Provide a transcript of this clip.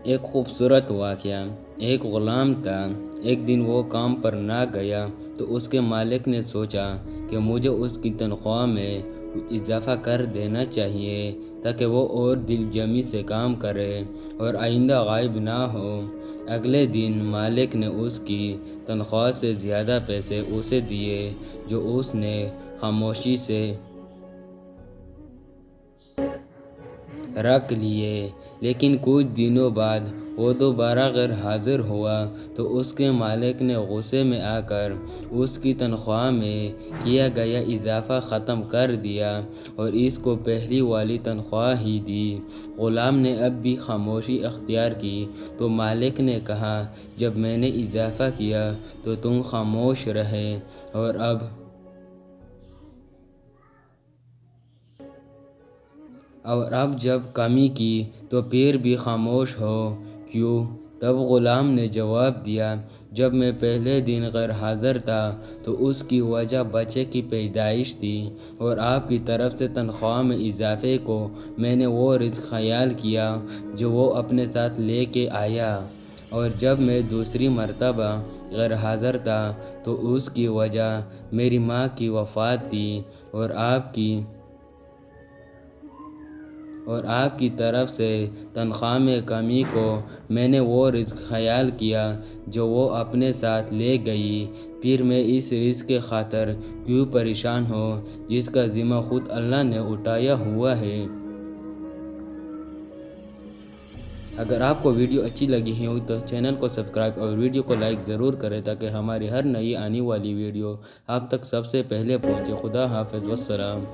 ایک خوبصورت واقعہ۔ ایک غلام تھا۔ ایک دن وہ کام پر نہ گیا تو اس کے مالک نے سوچا کہ مجھے اس کی تنخواہ میں کچھ اضافہ کر دینا چاہیے تاکہ وہ اور دل جمی سے کام کرے اور آئندہ غائب نہ ہو۔ اگلے دن مالک نے اس کی تنخواہ سے زیادہ پیسے اسے دیے، جو اس نے خاموشی سے رکھ لیے۔ لیکن کچھ دنوں بعد وہ دوبارہ غیر حاضر ہوا تو اس کے مالک نے غصے میں آ کر اس کی تنخواہ میں کیا گیا اضافہ ختم کر دیا اور اس کو پہلی والی تنخواہ ہی دی۔ غلام نے اب بھی خاموشی اختیار کی تو مالک نے کہا، جب میں نے اضافہ کیا تو تم خاموش رہے اور اب جب کمی کی تو پھر بھی خاموش ہو کیوں؟ تب غلام نے جواب دیا، جب میں پہلے دن غیر حاضر تھا تو اس کی وجہ بچے کی پیدائش تھی اور آپ کی طرف سے تنخواہ میں اضافے کو میں نے وہ رزق خیال کیا جو وہ اپنے ساتھ لے کے آیا، اور جب میں دوسری مرتبہ غیر حاضر تھا تو اس کی وجہ میری ماں کی وفات تھی اور آپ کی طرف سے تنخواہ میں کمی کو میں نے وہ رزق خیال کیا جو وہ اپنے ساتھ لے گئی۔ پھر میں اس رزق کے خاطر کیوں پریشان ہوں جس کا ذمہ خود اللہ نے اٹھایا ہوا ہے۔ اگر آپ کو ویڈیو اچھی لگی ہو تو چینل کو سبسکرائب اور ویڈیو کو لائک ضرور کریں تاکہ ہماری ہر نئی آنے والی ویڈیو آپ تک سب سے پہلے پہنچے۔ خدا حافظ، والسلام۔